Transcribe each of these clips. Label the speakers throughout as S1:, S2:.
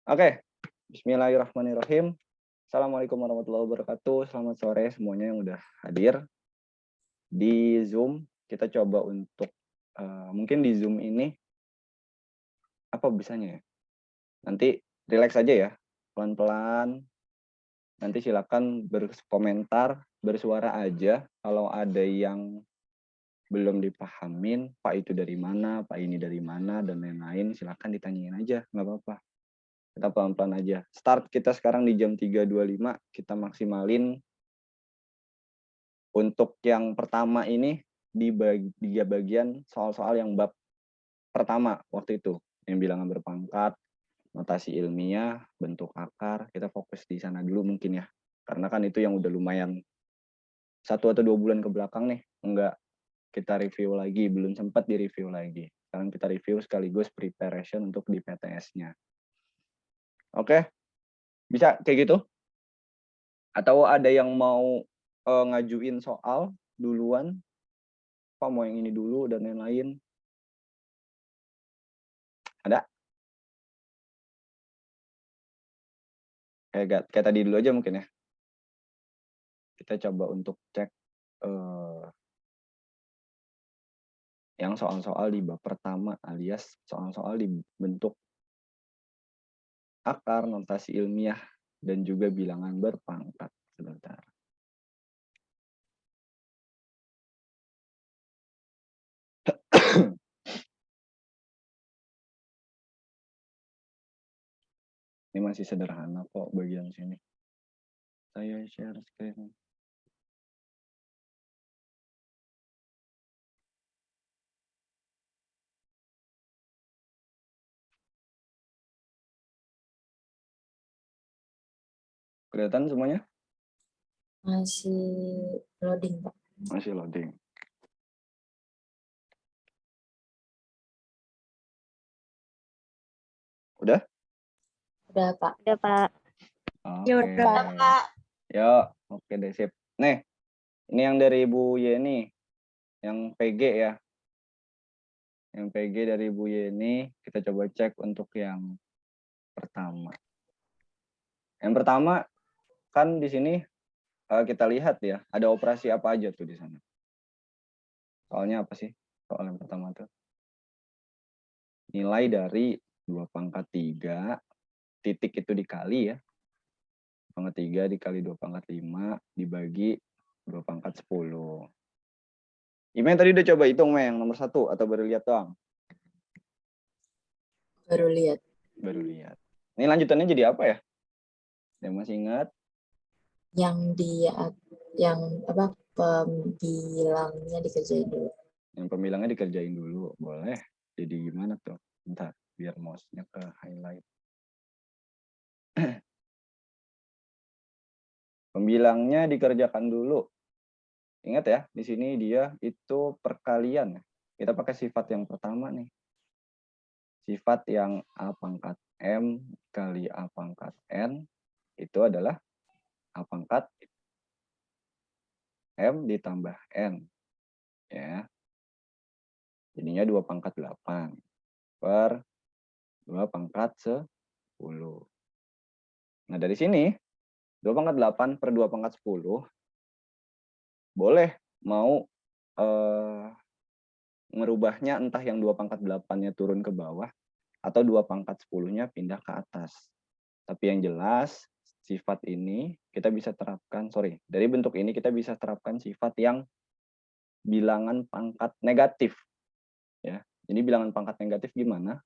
S1: Oke, bismillahirrahmanirrahim. Assalamualaikum warahmatullahi wabarakatuh. Selamat sore semuanya yang udah hadir di Zoom. Kita coba untuk mungkin di Zoom ini apa bisanya ya? Nanti relax aja ya, pelan-pelan. Nanti silakan berkomentar, bersuara aja. Kalau ada yang belum dipahamin, Pak itu dari mana, Pak ini dari mana, dan lain-lain, silakan ditanyain aja, nggak apa-apa. Kita pelan-pelan aja. Start kita sekarang di jam 3.25, kita maksimalin. Untuk yang pertama ini di bagian soal-soal yang bab pertama waktu itu, yang bilangan berpangkat, notasi ilmiah, bentuk akar, kita fokus di sana dulu mungkin ya. Karena kan itu yang udah lumayan 1 atau 2 bulan ke belakang nih, enggak kita review lagi, belum sempat di-review lagi. Sekarang kita review sekaligus preparation untuk di PTS-nya. Oke, bisa kayak gitu? Atau ada yang mau ngajuin soal duluan? Pak mau yang ini dulu dan lain-lain? Ada? Kayak tadi dulu aja mungkin ya. Kita coba untuk cek yang soal-soal di bab pertama alias soal-soal di bentuk akar, notasi ilmiah, dan juga bilangan berpangkat. Sebentar. Ini masih sederhana kok bagian sini. Saya share screen. Kelihatan semuanya?
S2: Masih loading, Pak.
S1: Masih loading. Udah?
S2: Udah, Pak.
S3: Udah, Pak.
S1: Oke.
S3: Ya udah, Pak.
S1: Yuk, oke deh, sip. Nih, ini yang dari Ibu Yeni, yang PG ya. Yang PG dari Ibu Yeni, kita coba cek untuk yang pertama. Yang pertama, kan di sini kita lihat ya, ada operasi apa aja tuh di sana. Soalnya apa sih? Soal yang pertama tuh. Nilai dari 2/3, titik itu dikali ya. 2/3 dikali 2/5 dibagi 2/10. Ime tadi udah coba hitung, yang nomor 1 atau baru lihat doang?
S2: Baru lihat.
S1: Baru lihat. Ini lanjutannya jadi apa ya? Yang masih ingat?
S2: Yang pembilangnya dikerjain dulu.
S1: Yang pembilangnya dikerjain dulu, boleh. Jadi gimana tuh? Bentar, biar mouse-nya ke highlight. Pembilangnya dikerjakan dulu. Ingat ya, di sini dia itu perkalian. Kita pakai sifat yang pertama nih. Sifat yang A pangkat M kali A pangkat N itu adalah A pangkat M ditambah N. Ya. Jadinya 2/8 per 2/10. Nah, dari sini 2/8 per 2/10 boleh mau merubahnya entah yang 2/8-nya turun ke bawah atau 2/10-nya pindah ke atas. Tapi yang jelas sifat ini kita bisa terapkan, dari bentuk ini kita bisa terapkan sifat yang bilangan pangkat negatif. Ya. Jadi bilangan pangkat negatif gimana?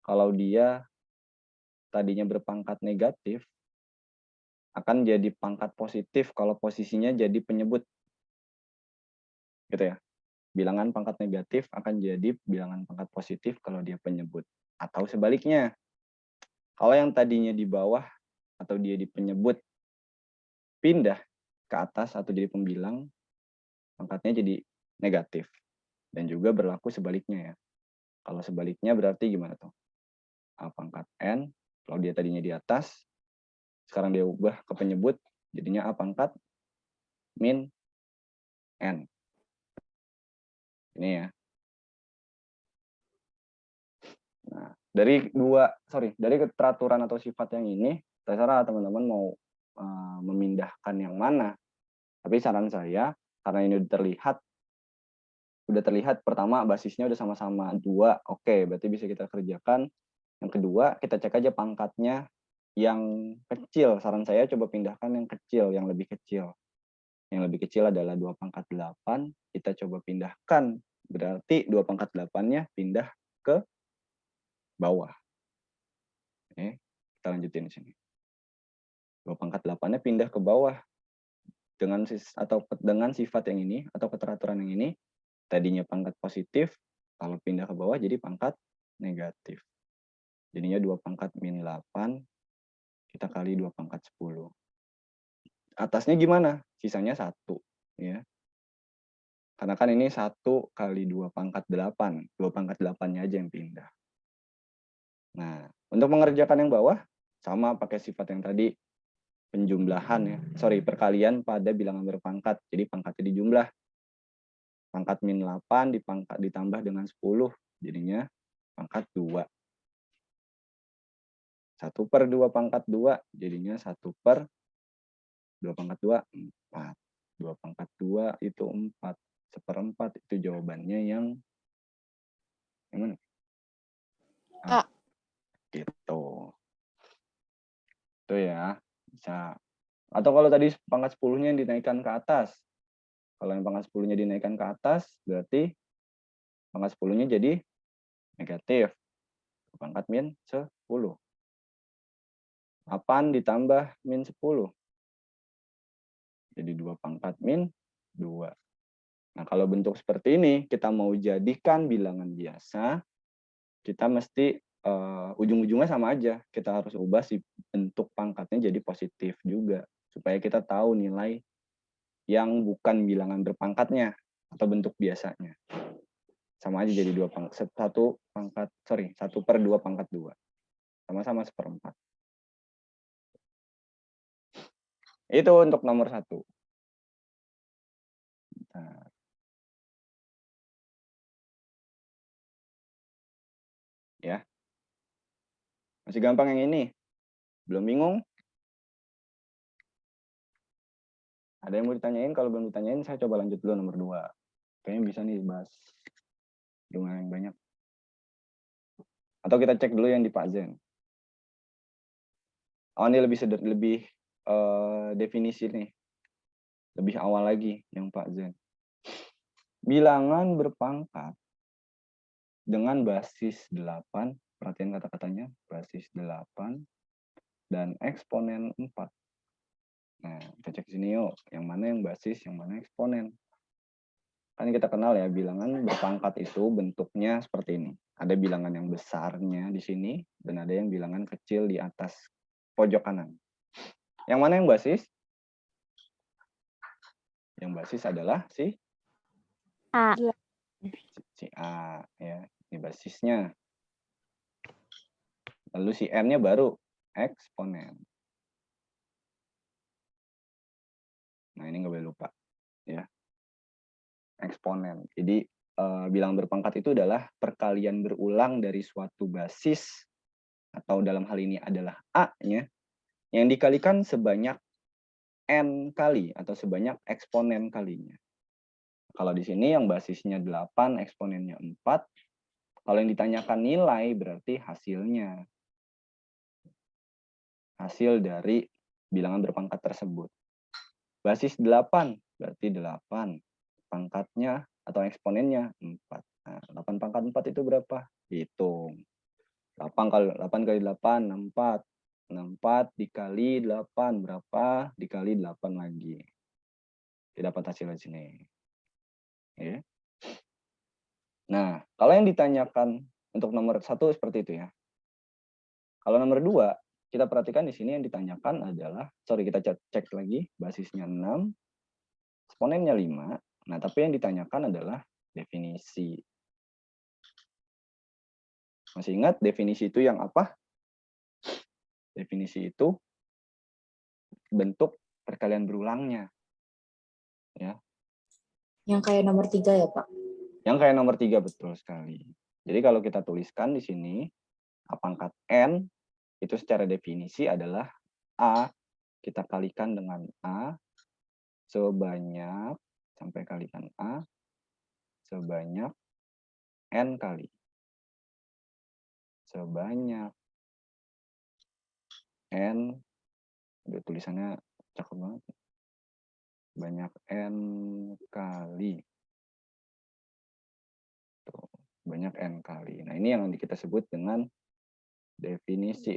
S1: Kalau dia tadinya berpangkat negatif, akan jadi pangkat positif kalau posisinya jadi penyebut. Gitu ya. Bilangan pangkat negatif akan jadi bilangan pangkat positif kalau dia penyebut. Atau sebaliknya, kalau yang tadinya di bawah atau dia di penyebut pindah ke atas atau jadi pembilang, pangkatnya jadi negatif. Dan juga berlaku sebaliknya ya. Kalau sebaliknya berarti gimana tuh? A pangkat N, kalau dia tadinya di atas, sekarang dia ubah ke penyebut, jadinya A pangkat min N. Ini ya. Nah, dari keteraturan atau sifat yang ini, terserah teman-teman mau memindahkan yang mana. Tapi saran saya, karena ini udah terlihat pertama basisnya udah sama-sama 2, oke, berarti bisa kita kerjakan. Yang kedua, kita cek aja pangkatnya yang kecil. Saran saya coba pindahkan yang kecil, yang lebih kecil. Yang lebih kecil adalah 2 pangkat 8, kita coba pindahkan. Berarti 2 pangkat 8-nya pindah ke bawah. Oke, kita lanjutin di sini. 2 pangkat 8-nya pindah ke bawah. Dengan sifat yang ini, atau keteraturan yang ini, tadinya pangkat positif, kalau pindah ke bawah jadi pangkat negatif. Jadinya 2 pangkat min 8, kita kali 2 pangkat 10. Atasnya gimana? Sisanya 1. Ya. Karena kan ini 1 kali 2 pangkat 8. 2 pangkat 8-nya aja yang pindah. Nah, untuk mengerjakan yang bawah, sama pakai sifat yang tadi, penjumlahan ya. Perkalian pada bilangan berpangkat. Jadi pangkatnya dijumlah. Pangkat min 8 ditambah dengan 10, jadinya pangkat 2. 1/2 pangkat 2, jadinya 1/2 pangkat 2, 4. 2 pangkat 2 itu 4. 1/4 itu jawabannya yang mana?
S2: A.
S1: Gitu. Itu ya, bisa. Atau kalau tadi pangkat 10-nya yang dinaikkan ke atas. Kalau yang pangkat 10-nya dinaikkan ke atas, berarti pangkat 10-nya jadi negatif. Pangkat min 10. 8 ditambah min 10. Jadi 2 pangkat min 2. Nah, kalau bentuk seperti ini, kita mau jadikan bilangan biasa, kita mesti ujung-ujungnya sama aja. Kita harus ubah si bentuk pangkatnya jadi positif juga. Supaya kita tahu nilai yang bukan bilangan berpangkatnya atau bentuk biasanya. Sama aja jadi 1/2 pangkat 2. Sama-sama 1/4. Itu untuk nomor 1. Bentar. Ya. Masih gampang yang ini. Belum bingung? Ada yang mau ditanyain? Kalau belum ditanyain, saya coba lanjut dulu nomor 2. Kayaknya bisa nih bahas lumayan banyak. Atau kita cek dulu yang di Pak Zen. Oh, ini lebih definisi nih. Lebih awal lagi yang Pak Zen. Bilangan berpangkat dengan basis 8, perhatian kata-katanya, basis 8 dan eksponen 4. Nah, kita cek sini yuk, yang mana yang basis, yang mana eksponen. Kan kita kenal ya, bilangan berpangkat itu bentuknya seperti ini. Ada bilangan yang besarnya di sini, dan ada yang bilangan kecil di atas pojok kanan. Yang mana yang basis? Yang basis adalah si
S3: A.
S1: Si A, ya. Ini basisnya. Lalu si N-nya baru eksponen. Nah, ini nggak boleh lupa. Ya. Eksponen. Jadi, bilangan berpangkat itu adalah perkalian berulang dari suatu basis, atau dalam hal ini adalah A-nya, yang dikalikan sebanyak N kali, atau sebanyak eksponen kalinya. Kalau di sini yang basisnya 8, eksponennya 4. Kalau yang ditanyakan nilai, berarti hasilnya. Hasil dari bilangan berpangkat tersebut. Basis 8, berarti 8. Pangkatnya atau eksponennya 4. Nah, 8 pangkat 4 itu berapa? Hitung. 8 kali 8, 64. 64 dikali 8, berapa? Dikali 8 lagi. Kita dapat hasilnya di sini. Ya. Nah, kalau yang ditanyakan untuk nomor 1 seperti itu ya. Kalau nomor 2, kita perhatikan di sini yang ditanyakan adalah, kita cek lagi, basisnya 6, eksponennya 5. Nah, tapi yang ditanyakan adalah definisi. Masih ingat definisi itu yang apa? Definisi itu bentuk perkalian berulangnya. Ya.
S2: Yang kayak nomor 3 ya, Pak?
S1: Yang kayak nomor 3, betul sekali. Jadi kalau kita tuliskan di sini, A pangkat N itu secara definisi adalah A kita kalikan dengan A sebanyak, sampai kalikan A sebanyak N kali. Sebanyak N, udah tulisannya cakep banget. Banyak N kali. Tuh, banyak N kali. Nah, ini yang kita sebut dengan definisi.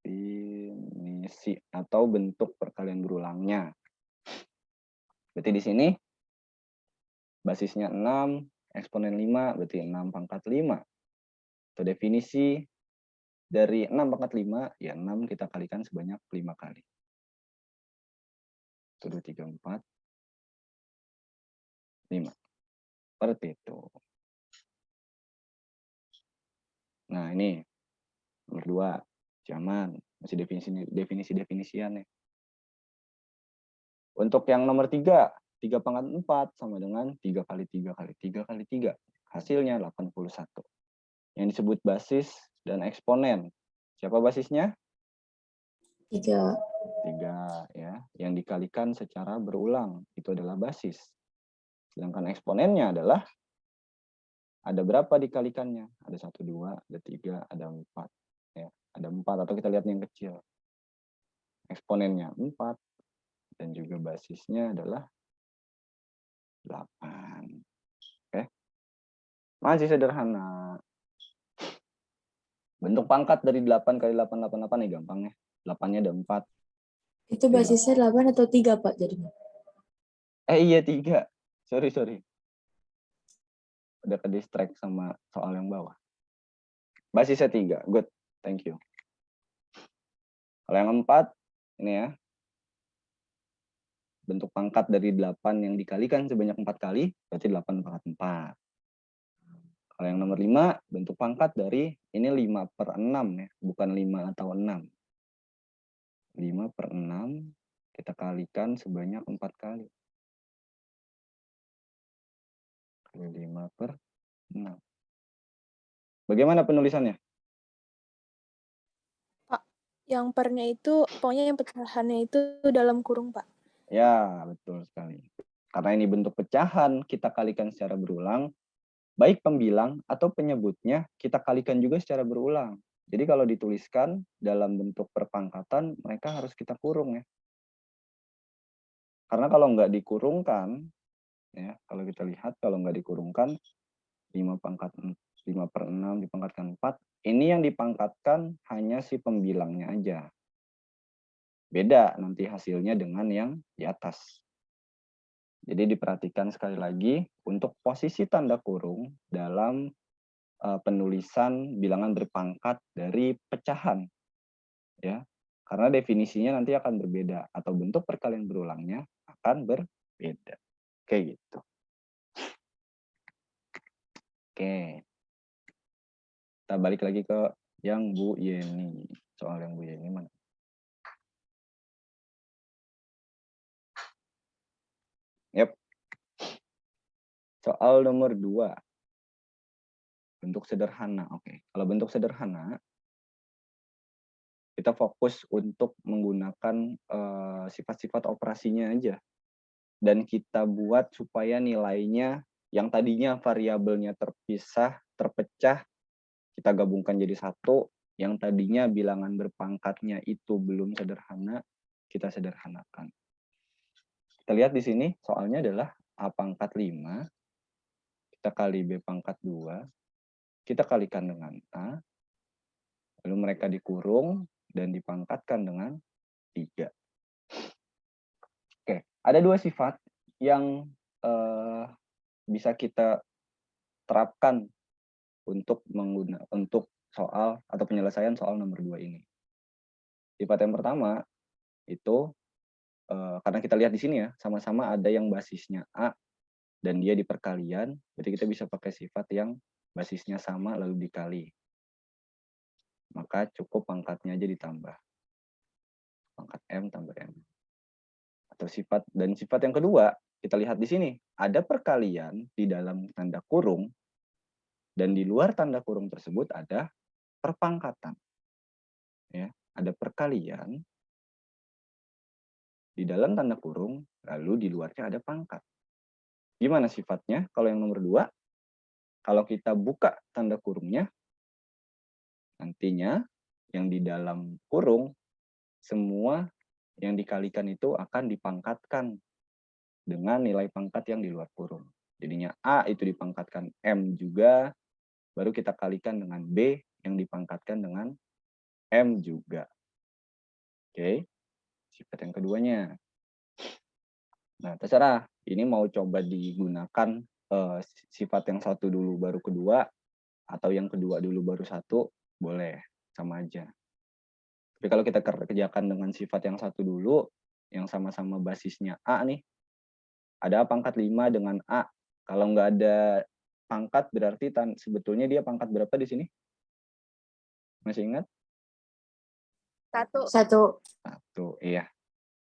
S1: Definisi atau bentuk perkalian berulangnya. Berarti di sini basisnya 6, eksponen 5, berarti 6 pangkat 5. Atau definisi dari 6 pangkat 5, ya 6 kita kalikan sebanyak 5 kali. 1, 2, 3, 4, 5. Seperti itu. Nah, ini nomor 2. Zaman, masih definisi-definisian nih. Untuk yang nomor 3, 3 pangkat 4 sama dengan 3 kali 3 kali 3 kali 3. Hasilnya 81. Yang disebut basis dan eksponen. Siapa basisnya?
S2: 3.
S1: 3 ya. Yang dikalikan secara berulang. Itu adalah basis. Sedangkan eksponennya adalah ada berapa dikalikannya? Ada 1, 2, ada 3, ada 4. Ya, ada 4 atau kita lihat yang kecil. Eksponennya 4 dan juga basisnya adalah 8. Oke. Masih sederhana. Bentuk pangkat dari 8 kali 8, 8, 8 nih gampang ya. 8-nya ada 4.
S2: Itu basisnya 8 atau 3, Pak, jadinya?
S1: Iya 3. Sorry. Udah ke distract sama soal yang bawah. Basisnya 3. Good. Thank you. Kalau yang 4, ini ya. Bentuk pangkat dari 8 yang dikalikan sebanyak 4 kali, berarti 8 pangkat 4. Kalau yang nomor 5, bentuk pangkat dari, ini 5/6 ya, bukan 5 atau 6. 5/6 kita kalikan sebanyak 4 kali. 5/6. Bagaimana penulisannya?
S3: Pak, yang pernya itu, pokoknya yang pecahannya itu dalam kurung, Pak.
S1: Ya, betul sekali. Karena ini bentuk pecahan, kita kalikan secara berulang, baik pembilang atau penyebutnya kita kalikan juga secara berulang. Jadi kalau dituliskan dalam bentuk perpangkatan, mereka harus kita kurung ya. Karena kalau nggak dikurungkan, ya, kalau kita lihat kalau nggak dikurungkan, 5/6 dipangkatkan 4, ini yang dipangkatkan hanya si pembilangnya aja. Beda nanti hasilnya dengan yang di atas. Jadi diperhatikan sekali lagi untuk posisi tanda kurung dalam penulisan bilangan berpangkat dari pecahan. Ya. Karena definisinya nanti akan berbeda atau bentuk perkalian berulangnya akan berbeda. Kayak gitu. Oke. Kita balik lagi ke yang Bu Yeni. Soal yang Bu Yeni mana? Yap. Soal nomor 2. Bentuk sederhana. Oke. Kalau bentuk sederhana, kita fokus untuk menggunakan sifat-sifat operasinya aja. Dan kita buat supaya nilainya yang tadinya variabelnya terpisah, terpecah, kita gabungkan jadi satu. Yang tadinya bilangan berpangkatnya itu belum sederhana, kita sederhanakan. Kita lihat di sini soalnya adalah A pangkat 5, kita kali B pangkat 2, kita kalikan dengan A, lalu mereka dikurung dan dipangkatkan dengan 3. Oke, ada 2 sifat yang bisa kita terapkan untuk soal atau penyelesaian soal nomor 2 ini. Sifat yang pertama itu karena kita lihat di sini ya, sama-sama ada yang basisnya A dan dia di perkalian, berarti kita bisa pakai sifat yang basisnya sama lalu dikali. Maka cukup pangkatnya aja ditambah. Pangkat M tambah M. Atau sifat yang kedua, kita lihat di sini, ada perkalian di dalam tanda kurung, dan di luar tanda kurung tersebut ada perpangkatan. Ya, ada perkalian di dalam tanda kurung, lalu di luarnya ada pangkat. Gimana sifatnya? Kalau yang nomor 2, kalau kita buka tanda kurungnya, nantinya yang di dalam kurung, semua yang dikalikan itu akan dipangkatkan dengan nilai pangkat yang di luar kurung. Jadinya A itu dipangkatkan M juga, baru kita kalikan dengan B yang dipangkatkan dengan M juga. Oke, sifat yang keduanya. Nah, terserah. Ini mau coba digunakan sifat yang satu dulu baru kedua, atau yang kedua dulu baru satu, boleh. Sama aja. Tapi kalau kita kerjakan dengan sifat yang satu dulu, yang sama-sama basisnya A nih, ada pangkat 5 dengan A. Kalau nggak ada pangkat, berarti sebetulnya dia pangkat berapa di sini? Masih ingat?
S3: 1.
S2: 1.
S1: 1, iya.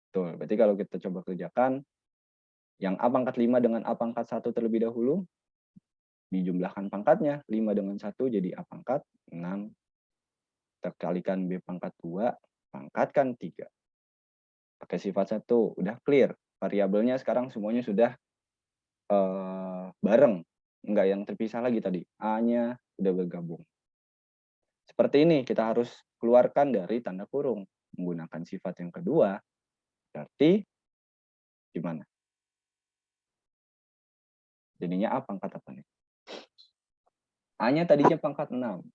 S1: Betul. Berarti kalau kita coba kerjakan, yang A pangkat 5 dengan A pangkat 1 terlebih dahulu, dijumlahkan pangkatnya. 5 dengan 1 jadi A pangkat 6. Terkalikan B pangkat 2, pangkatkan 3. Pakai sifat 1, udah clear. Variabelnya sekarang semuanya sudah bareng. Enggak yang terpisah lagi tadi. A-nya udah bergabung. Seperti ini, kita harus keluarkan dari tanda kurung. Menggunakan sifat yang kedua, berarti gimana? Jadinya A pangkat apa nih? A-nya tadinya pangkat 6.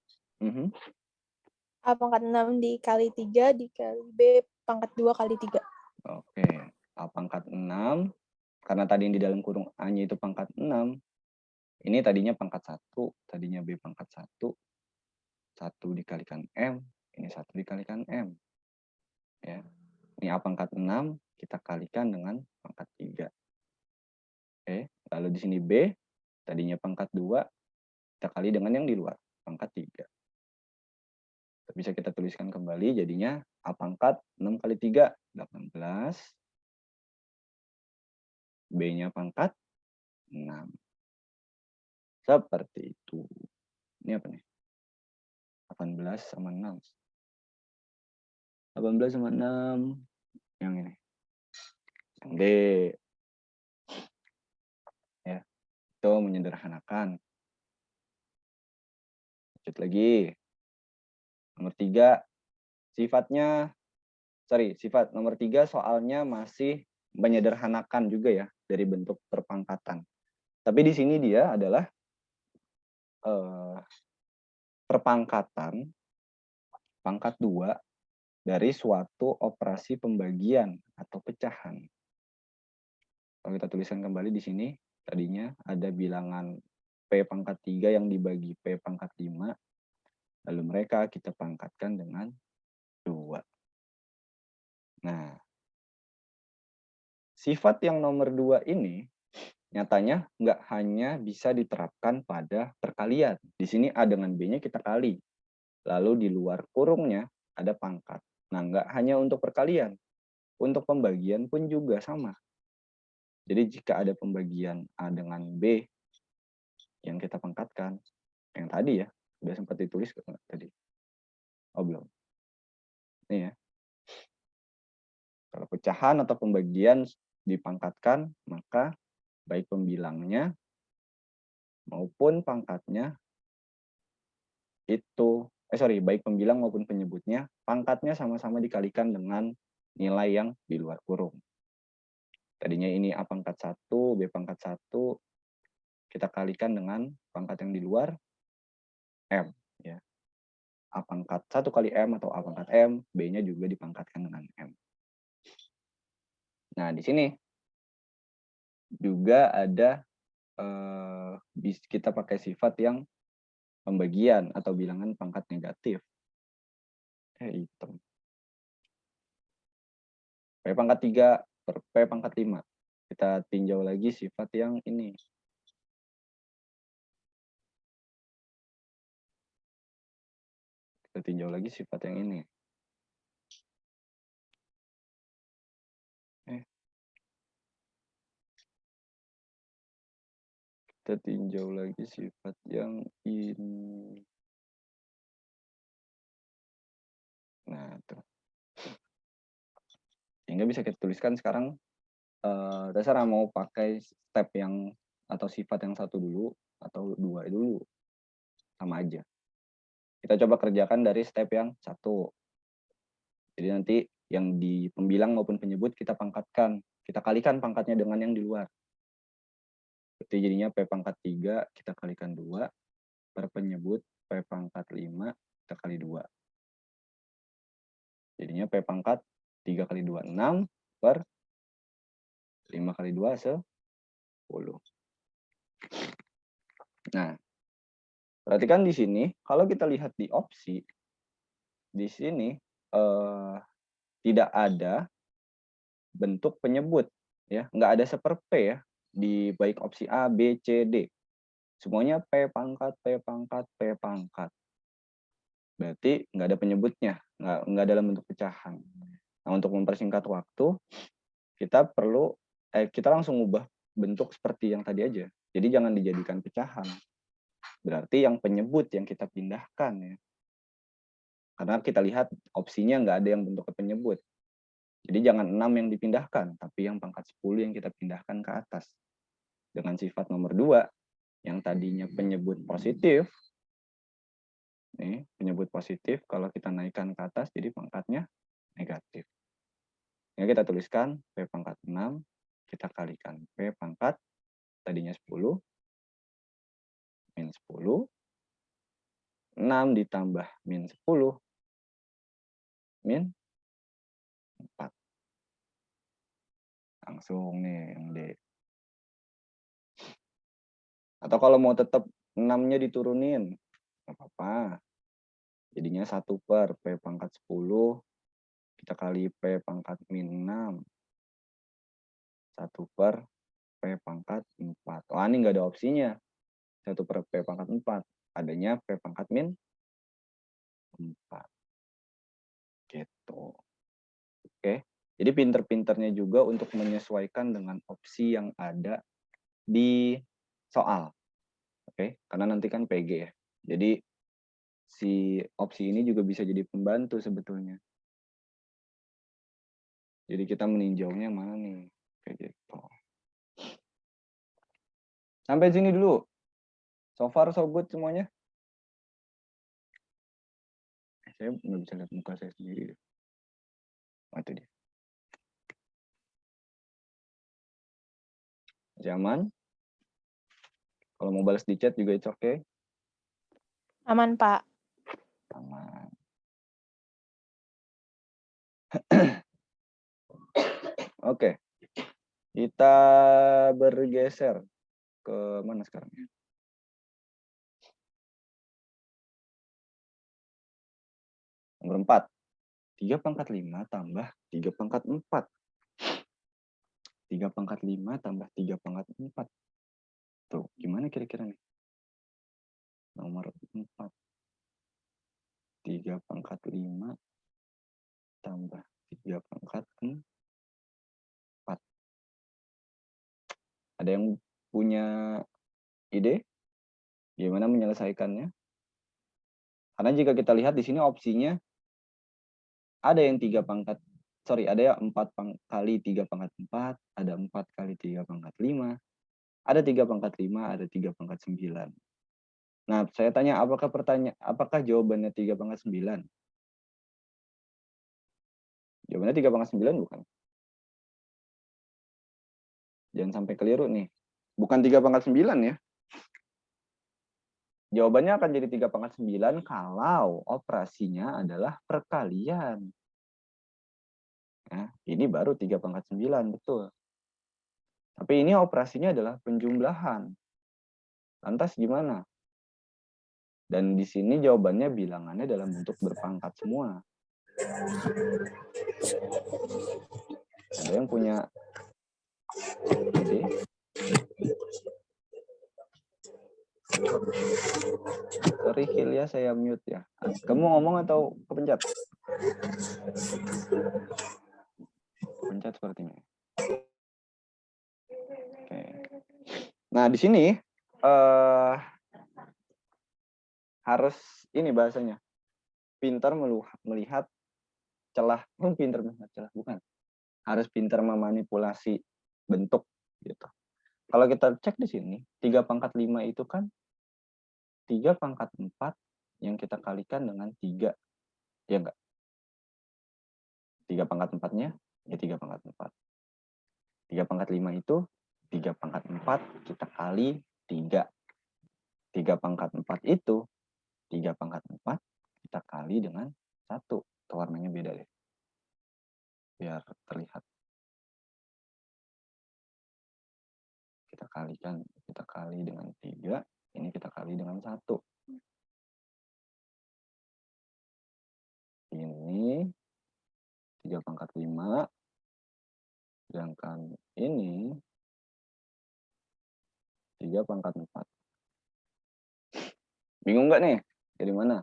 S3: A pangkat 6 dikali 3 dikali B pangkat 2 kali 3.
S1: Oke, A pangkat 6. Karena tadi yang di dalam kurung A-nya itu pangkat 6. Ini tadinya pangkat 1, tadinya B pangkat 1. 1 dikalikan M, ini 1 dikalikan M. Ya. Ini A pangkat 6, kita kalikan dengan pangkat 3. Oke, lalu di sini B, tadinya pangkat 2, kita kali dengan yang di luar, pangkat 3. Bisa kita tuliskan kembali, jadinya A pangkat 6 kali 3, 18. B-nya pangkat 6. Seperti itu. Ini apa nih? 18 sama 6. 18 sama 6. Yang ini. Yang D. Ya, itu menyederhanakan. Lanjut lagi. Nomor 3. Sifat nomor 3 soalnya masih menyederhanakan juga ya dari bentuk perpangkatan. Tapi di sini dia adalah perpangkatan pangkat 2 dari suatu operasi pembagian atau pecahan. Kalau kita tuliskan kembali di sini, tadinya ada bilangan P pangkat 3 yang dibagi P pangkat 5, lalu mereka kita pangkatkan dengan 2. Nah, sifat yang nomor 2 ini nyatanya nggak hanya bisa diterapkan pada perkalian. Di sini A dengan B-nya kita kali. Lalu di luar kurungnya ada pangkat. Nah, nggak hanya untuk perkalian. Untuk pembagian pun juga sama. Jadi jika ada pembagian A dengan B yang kita pangkatkan, yang tadi ya, sudah sempat ditulis tadi. Oh, belum. Ini ya. Kalau pecahan atau pembagian dipangkatkan, maka baik pembilangnya maupun pangkatnya itu, baik pembilang maupun penyebutnya, pangkatnya sama-sama dikalikan dengan nilai yang di luar kurung. Tadinya ini A pangkat 1, B pangkat 1, kita kalikan dengan pangkat yang di luar, M. Ya. A pangkat 1 kali M atau A pangkat M, B-nya juga dipangkatkan dengan M. Nah, di sini juga ada kita pakai sifat yang pembagian atau bilangan pangkat negatif. Hitam. P pangkat 3 per P pangkat 5. Kita tinjau lagi sifat yang ini. Kita tinjau lagi sifat yang ini. kita tinjau lagi sifat yang ini. Nah, tuh. Sehingga bisa kita tuliskan sekarang, terserah mau pakai step yang atau sifat yang satu dulu atau dua dulu, sama aja. Kita coba kerjakan dari step yang satu. Jadi nanti yang di pembilang maupun penyebut kita pangkatkan, kita kalikan pangkatnya dengan yang di luar. Berarti jadinya P pangkat 3 kita kalikan 2 per penyebut P pangkat 5 kita kali 2. Jadinya P pangkat 3 kali 2, 6 per 5 kali 2, 10. Nah, perhatikan di sini, kalau kita lihat di opsi, di sini tidak ada bentuk penyebut, ya, nggak ada seper P ya, di baik opsi A, B, C, D. Semuanya P pangkat, P pangkat, P pangkat. Berarti nggak ada penyebutnya, nggak dalam bentuk pecahan. Nah, untuk mempersingkat waktu, kita perlu, kita langsung ubah bentuk seperti yang tadi aja. Jadi jangan dijadikan pecahan. Berarti yang penyebut yang kita pindahkan ya. Karena kita lihat opsinya nggak ada yang bentuknya penyebut. Jadi jangan 6 yang dipindahkan, tapi yang pangkat 10 yang kita pindahkan ke atas. Dengan sifat nomor 2, yang tadinya penyebut positif, nih, penyebut positif, kalau kita naikkan ke atas, jadi pangkatnya negatif. Ini kita tuliskan P pangkat 6, kita kalikan P pangkat, tadinya 10, min 10, 6 ditambah min 10, min 4. Langsung nih yang D. Atau kalau mau tetap 6-nya diturunin, nggak apa-apa. Jadinya 1 per P pangkat 10, kita kali P pangkat min 6. 1 per P pangkat 4. Oh, ini nggak ada opsinya. 1 per P pangkat 4. Adanya P pangkat min 4. Gitu. Oke. Jadi pinter-pinternya juga untuk menyesuaikan dengan opsi yang ada di soal. Oke, karena nanti kan PG ya. Jadi si opsi ini juga bisa jadi pembantu sebetulnya. Jadi kita meninjaunya yang mana nih? Kayak gitu. Sampai sini dulu. So far so good semuanya. Saya nggak bisa lihat muka saya sendiri. Oh, itu dia. Zaman. Kalau mau balas di chat juga it's okay.
S3: Aman, Pak.
S1: Aman. Oke. Kita bergeser ke mana sekarang? Nomor 4. 3 pangkat 5 tambah 3 pangkat 4. 3 pangkat 5 tambah 3 pangkat 4. Tuh, gimana kira-kira nih? Nomor 4. 3 pangkat 5 tambah 3 pangkat 4. Ada yang punya ide? Gimana menyelesaikannya? Karena jika kita lihat di sini opsinya ada yang 3 pangkat, ada yang 4 kali 3 pangkat 4, ada 4 kali 3 pangkat 5, ada 3 pangkat 5, ada 3 pangkat 9. Nah, saya tanya, apakah jawabannya 3 pangkat 9? Jawabannya 3 pangkat 9 bukan? Jangan sampai keliru nih. Bukan 3 pangkat 9 ya. Jawabannya akan jadi 3 pangkat 9 kalau operasinya adalah perkalian. Nah, ini baru 3 pangkat 9, betul. Tapi ini operasinya adalah penjumlahan. Lantas gimana? Dan di sini jawabannya bilangannya dalam bentuk berpangkat semua. Ada yang punya ide? Sorry Hilya, saya mute ya. Kamu ngomong atau kepencet? Kepencet sepertinya. Oke. Nah, di sini harus ini bahasanya, pintar melihat celah, pintar melihat celah, bukan. Harus pintar memanipulasi bentuk gitu. Kalau kita cek di sini, 3/5 itu kan 3/4 yang kita kalikan dengan 3. Ya enggak? 3/4-nya ya 3/4. 3/5 itu 3/4 kita kali 3. 3/4 itu 3/4 kita kali dengan 1. Itu warnanya beda deh. Biar terlihat. Kita kali dengan 3, ini kita kali dengan 1. Ini 3/5, sedangkan ini 3/4. Bingung nggak nih? Dari mana?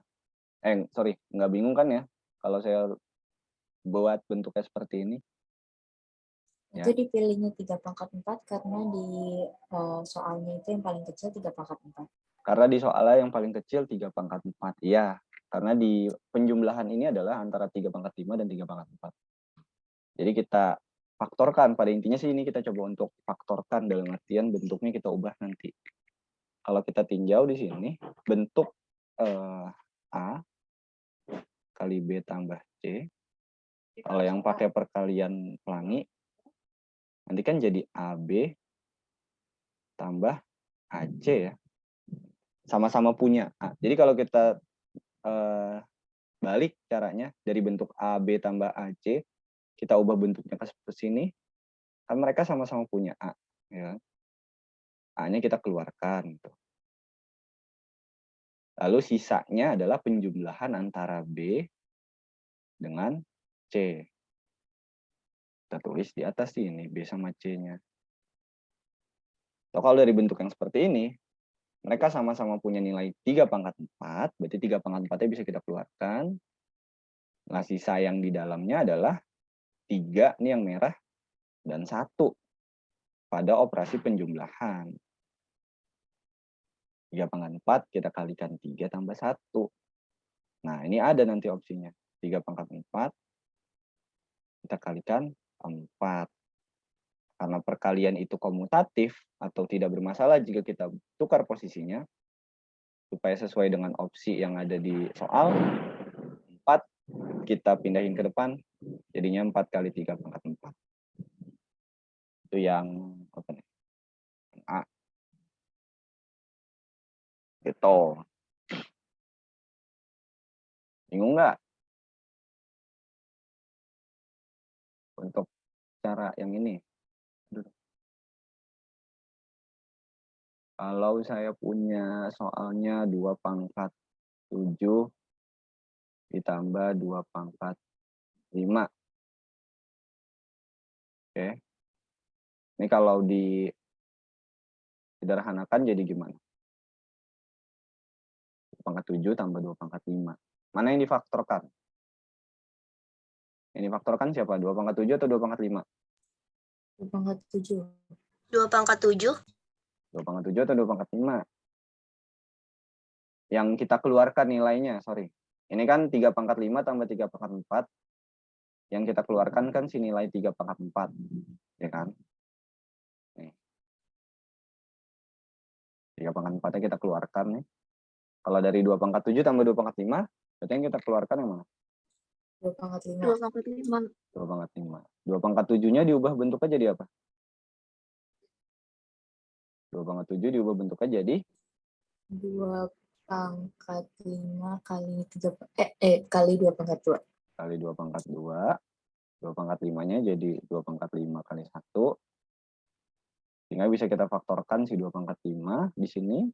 S1: Sorry, nggak bingung kan ya? Kalau saya buat bentuknya seperti ini.
S2: Itu dipilihnya 3/4 karena di soalnya itu yang paling kecil 3/4.
S1: Karena di soalnya yang paling kecil 3/4. Iya, karena di penjumlahan ini adalah antara 3/5 dan 3/4. Jadi kita faktorkan, pada intinya sih ini kita coba untuk faktorkan dalam artian bentuknya kita ubah nanti. Kalau kita tinjau di sini, bentuk A kali B tambah C, kalau yang pakai perkalian pelangi, nanti kan jadi AB tambah AC ya. Sama-sama punya A. Jadi kalau kita balik caranya, dari bentuk AB tambah AC, kita ubah bentuknya ke sini, kan mereka sama-sama punya A. Ya. A-nya kita keluarkan. Lalu sisanya adalah penjumlahan antara B dengan C. Kita tulis di atas ini, B sama C-nya. So, kalau dari bentuk yang seperti ini, mereka sama-sama punya nilai 3/4, berarti 3/4-nya bisa kita keluarkan. Nah, sisa yang di dalamnya adalah 3, ini yang merah, dan 1 pada operasi penjumlahan. 3/4 kita kalikan 3 tambah 1. Nah, ini ada nanti opsinya. 3/4 kita kalikan 4. Karena perkalian itu komutatif atau tidak bermasalah jika kita tukar posisinya, supaya sesuai dengan opsi yang ada di soal, 4 kita pindahin ke depan, jadinya 4 kali 3/4. Itu yang apa nih? A. Gitu. Bingung nggak? Untuk cara yang ini. Kalau saya punya soalnya 2/7 ditambah 2/5. Oke. Ini kalau disederhanakan jadi gimana? 2/7 tambah 2/5. Mana yang difaktorkan? Yang difaktorkan siapa? 2/7 atau 2/5?
S2: 2/7.
S4: 2/7.
S1: 2/7 atau 2/5? Yang kita keluarkan nilainya, sorry. Ini kan 3/5 tambah 3/4. Yang kita keluarkan kan si nilai 3/4. Ya kan? Nih. 3/4-nya kita keluarkan nih. Kalau dari 2/7 tambah 2/5, berarti yang kita keluarkan yang mana?
S2: 2/5.
S4: 2/5.
S1: 2/7-nya diubah bentuknya jadi apa? 2/7 diubah bentuknya jadi
S2: 2/5 kali 3 kali 2/2.
S1: Kali 2/2. 2/5-nya jadi 2/5 kali 1. Sehingga bisa kita faktorkan si 2/5 di sini.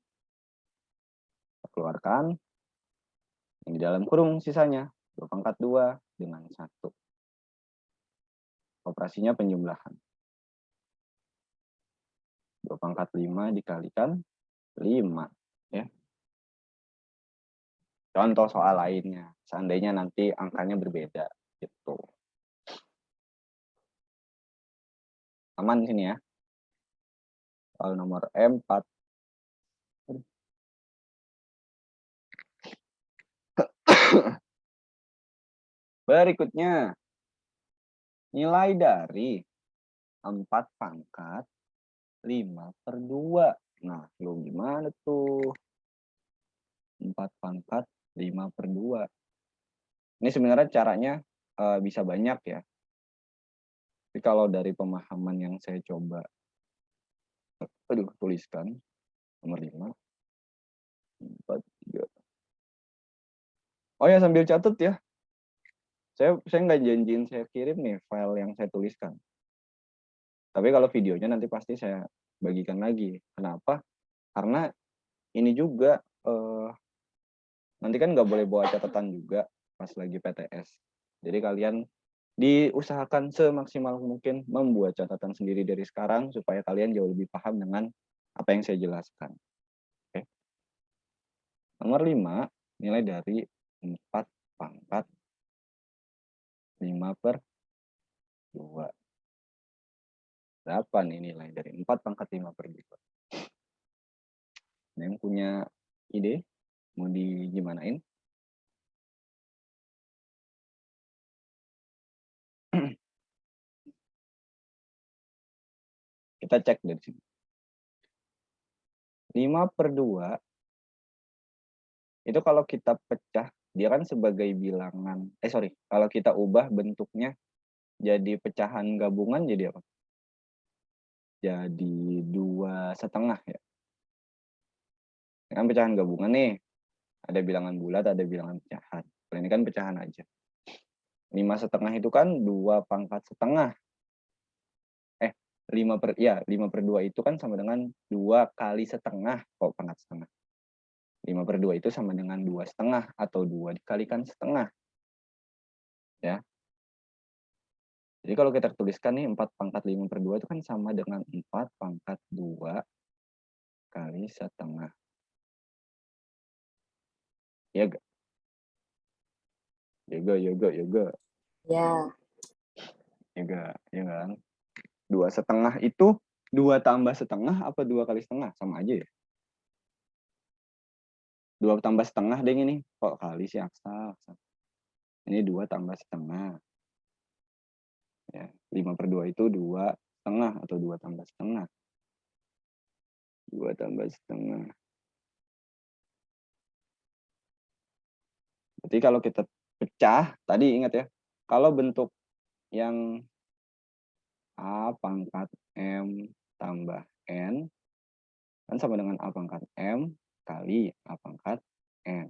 S1: Kita keluarkan. Yang di dalam kurung sisanya 2/2 dengan 1. Operasinya penjumlahan. 2/5 dikalikan 5. Ya. Contoh soal lainnya. Seandainya nanti angkanya berbeda. Gitu. Aman sini ya. Soal nomor 4. Berikutnya, nilai dari 4 pangkat 5/2. Nah, lu gimana tuh? 4 pangkat 5/2. Ini sebenarnya caranya bisa banyak ya. Tapi kalau dari pemahaman yang saya coba tuliskan, nomor 5, 4, 3. Oh ya, sambil catat ya. Saya nggak janjiin saya kirim nih file yang saya tuliskan. Tapi kalau videonya nanti pasti saya bagikan lagi. Kenapa? Karena ini juga nanti kan nggak boleh bawa catatan juga pas lagi PTS. Jadi kalian diusahakan semaksimal mungkin membuat catatan sendiri dari sekarang supaya kalian jauh lebih paham dengan apa yang saya jelaskan. Oke. Nomor 5, nilai dari 4 pangkat 5/2. Berapa nih nilai dari 4 pangkat 5/2? Yang punya ide? Mau digimanain? Kita cek dari sini. 5/2 itu kalau kita pecah, dia kan sebagai bilangan, kalau kita ubah bentuknya jadi pecahan gabungan jadi apa? Jadi 2,5 ya. Ini kan pecahan gabungan nih. Ada bilangan bulat, ada bilangan pecahan. Kalau ini kan pecahan aja. 5,5 itu kan 2 pangkat setengah. 5/2 itu kan sama dengan 2 kali setengah kok pangkat setengah. 5/2 itu sama dengan 2,5 atau 2 dikalikan setengah. Ya. Jadi kalau kita tuliskan nih 4 pangkat 5/2 itu kan sama dengan 4 pangkat 2 kali setengah. Ya gak? Ya gak?
S2: Ya.
S1: Ya kan? 2,5 itu 2 tambah setengah apa 2 kali setengah? Sama aja ya. 2 tambah setengah deh ini. Kok kali sih Aksa? Ini 2 tambah setengah. Ya, 5/2 itu 2,5 atau 2 tambah setengah. 2 tambah setengah. Berarti kalau kita pecah, tadi ingat ya, kalau bentuk yang A pangkat M tambah N, kan sama dengan A pangkat M kali A pangkat N.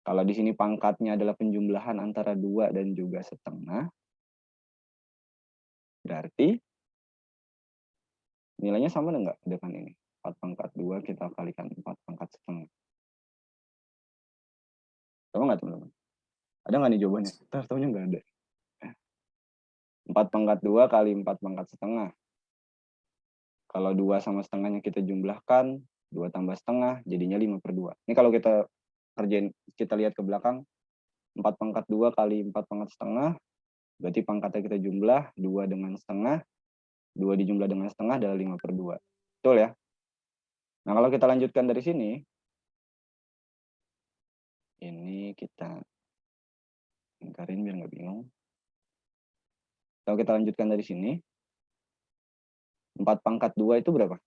S1: Kalau di sini pangkatnya adalah penjumlahan antara 2 dan juga setengah, berarti nilainya sama enggak dengan ini? 4 pangkat 2 kita kalikan 4 pangkat setengah. Coba nggak teman-teman? Ada nggak nih jawabannya? Tahu-tahunya nggak ada. 4 pangkat 2 kali 4 pangkat setengah. Kalau 2 sama setengahnya kita jumlahkan, 2 tambah setengah, jadinya 5/2. Ini kalau kita kerjain, kita lihat ke belakang, 4 pangkat 2 kali 4 pangkat setengah, berarti pangkatnya kita jumlah, 2 dengan setengah, 2 dijumlah dengan setengah adalah 5/2. Betul ya? Nah, kalau kita lanjutkan dari sini, ini kita lingkarin biar nggak bingung. Kalau kita lanjutkan dari sini, 4 pangkat 2 itu berapa?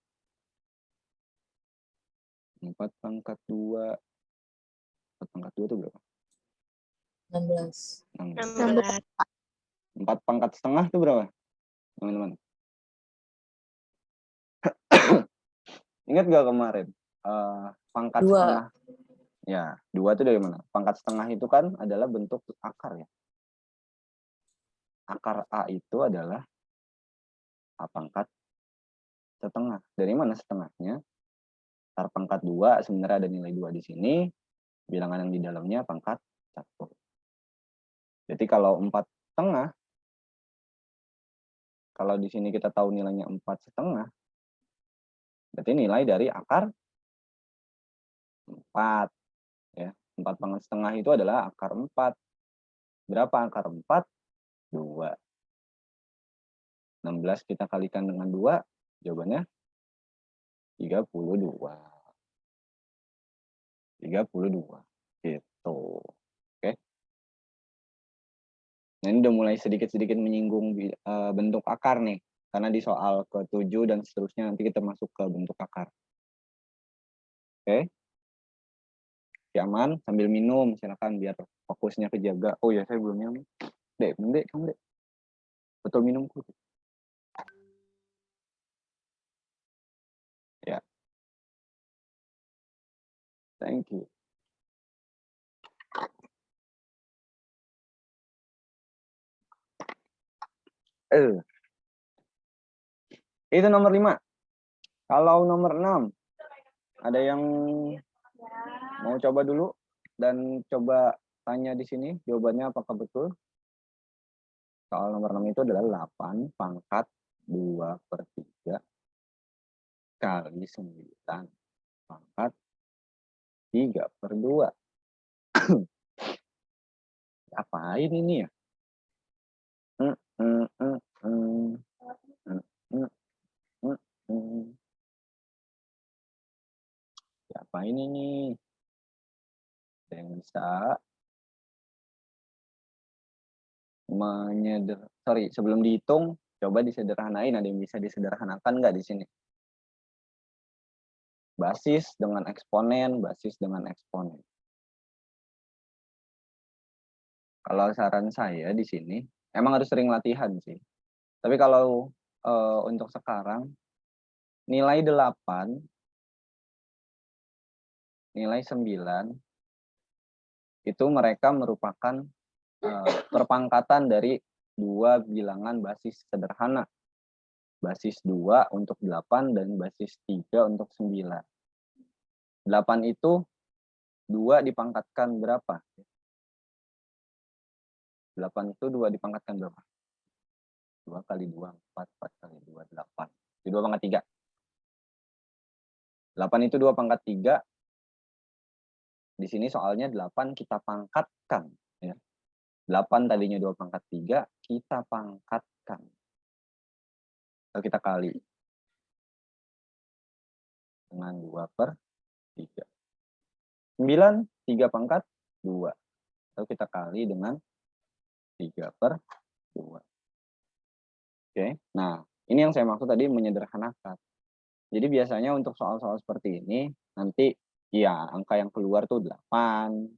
S1: 4 pangkat 2 itu berapa?
S2: 16.
S4: 16.
S1: 4 pangkat setengah itu berapa, teman-teman? Ingat gak kemarin? Pangkat
S2: 2.
S1: setengah. Ya, 2 itu dari mana? Pangkat setengah itu kan adalah bentuk akar ya. Akar A itu adalah A pangkat setengah. Dari mana setengahnya? Akar pangkat 2 sebenarnya ada nilai 2 di sini. Bilangan yang di dalamnya pangkat 1. Jadi kalau 4 setengah, kalau di sini kita tahu nilainya 4 setengah, berarti nilai dari akar 4. Ya, 4 pangkat setengah itu adalah akar 4. Berapa akar 4? 2. 16 kita kalikan dengan 2, jawabannya 32. 32. Gitu. Oke. Nah, ini udah mulai sedikit-sedikit menyinggung bentuk akar nih. Karena di soal ke-7 dan seterusnya nanti kita masuk ke bentuk akar. Oke? Oke, aman, sambil minum silakan biar fokusnya kejaga. Oh ya, saya belum minum. Dek, minum dek, kamu dek. Betul minumku. Ya. Thank you. Itu nomor 5. Kalau nomor 6, ada yang mau coba dulu dan coba tanya di sini jawabannya apakah betul? Soal nomor 6 itu adalah 8 pangkat 2/3 kali 9 pangkat 3/2. Apain ini ya? Apain ini? Ada yang bisa sebelum dihitung, coba disederhanain. Ada yang bisa disederhanakan nggak di sini? Basis dengan eksponen, basis dengan eksponen. Kalau saran saya di sini, emang harus sering latihan sih. Tapi kalau untuk sekarang, nilai 8, nilai 9, itu mereka merupakan perpangkatan dari 2 bilangan basis sederhana. Basis 2 untuk 8 dan basis 3 untuk 9. 8 itu 2 dipangkatkan berapa? 8 itu 2 dipangkatkan berapa? 2 kali 2, 4, 4 kali 2, 8. Itu 2 pangkat 3. 8 itu 2 pangkat 3. Di sini soalnya 8 kita pangkatkan. Ya. 8 tadinya 2 pangkat 3, kita pangkatkan. Atau kita kali. Dengan 2/3. 9, 3 pangkat 2. Atau kita kali dengan 3/2. Oke, nah ini yang saya maksud tadi menyederhanakan. Jadi biasanya untuk soal-soal seperti ini, nanti ya angka yang keluar tuh 8,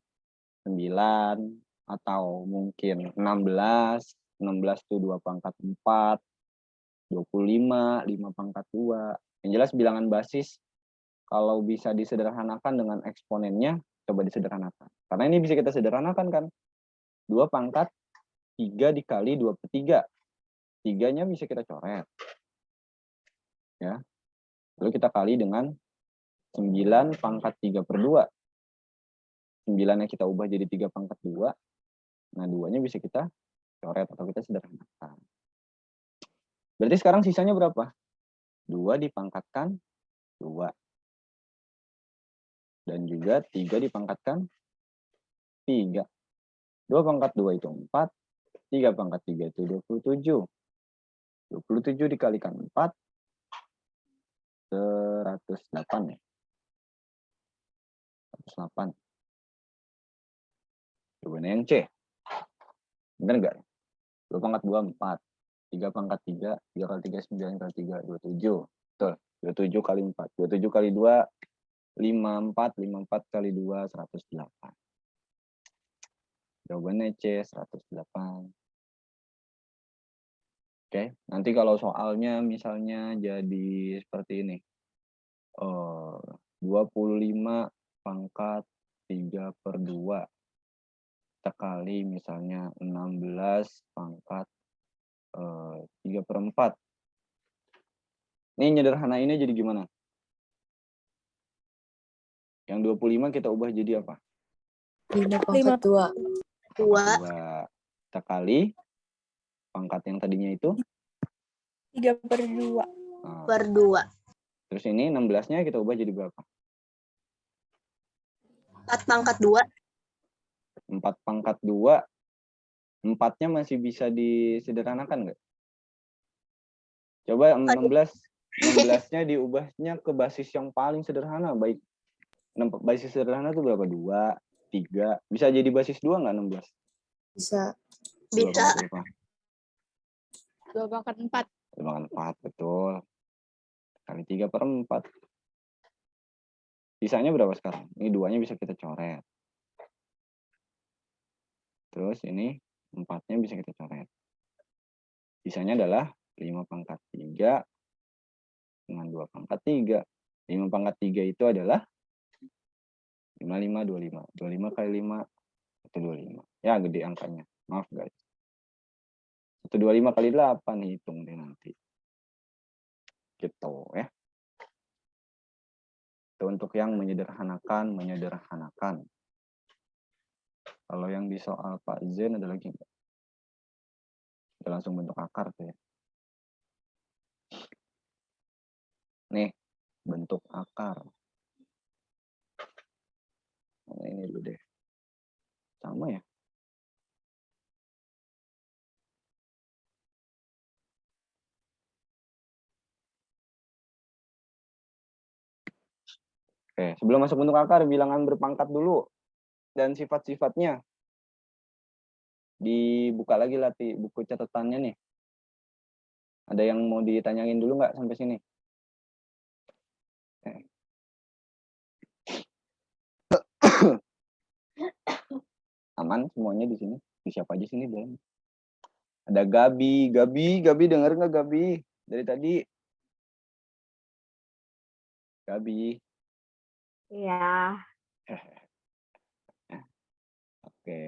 S1: 9, atau mungkin 16. 16 tuh 2 pangkat 4, 25, 5 pangkat 2. Yang jelas bilangan basis, kalau bisa disederhanakan dengan eksponennya, coba disederhanakan. Karena ini bisa kita sederhanakan kan. 2 pangkat 3 dikali 2/3. 3-nya bisa kita coret. Ya. Lalu kita kali dengan 9 pangkat 3/2. 9-nya kita ubah jadi 3 pangkat 2. Nah, 2-nya bisa kita coret atau kita sederhanakan. Berarti sekarang sisanya berapa? 2 dipangkatkan 2. Dan juga 3 dipangkatkan 3. 2 pangkat 2 itu 4. 3 pangkat 3 itu 27. 27 dikalikan 4. 108 ya. 108. Jawabannya yang C. Benar nggak? 2 pangkat 2, 4. 3 pangkat 3, 3 kali 3, 9 kali 3, 27. Betul. 27 kali 4. 27 kali 2, 54. 54 kali 2, 108. Jawabannya C, 108. Oke, nanti kalau soalnya misalnya jadi seperti ini. 25 pangkat 3/2. Kita kali misalnya 16 pangkat 3/4. Ini nyederhanainnya jadi gimana? Yang 25 kita ubah jadi apa?
S2: 5 pangkat 2.
S4: 2.
S1: Kita kali pangkat yang tadinya itu
S3: 3/2.
S1: Nah,
S4: Per 2.
S1: terus ini 16-nya kita ubah jadi berapa?
S4: 4 pangkat 2.
S1: 4 pangkat 2. 4-nya masih bisa disederhanakan nggak? Coba 16-nya diubahnya ke basis yang paling sederhana. Baik, basis sederhana itu berapa? 2, 3. Bisa jadi basis 2 nggak 16?
S2: Bisa.
S4: Bisa.
S3: 2 pangkat 4.
S1: 2 pangkat 4, betul. Kali 3/4. Sisanya berapa sekarang? Ini 2-nya bisa kita coret. Terus ini 4-nya bisa kita coret. Sisanya adalah 5/3 dengan 2/3. 5/3 itu adalah 55, 25. 25 kali 5, 125. Ya, gede angkanya. Maaf, guys. 125 kali 8, hitung deh nanti. Gitu ya. Itu untuk yang menyederhanakan. Kalau yang di soal Pak Zen ada lagi nggak? Kita langsung bentuk akar tuh ya. Nih, bentuk akar. Nah, ini dulu deh. Sama ya. Oke, sebelum masuk bentuk akar, bilangan berpangkat dulu. Dan sifat-sifatnya. Dibuka lagi latih buku catatannya nih. Ada yang mau ditanyain dulu nggak sampai sini? Aman semuanya di sini? Di siapa aja sini belum? Ada Gabi denger nggak Gabi? Dari tadi. Gabi.
S5: Iya.
S1: Oke.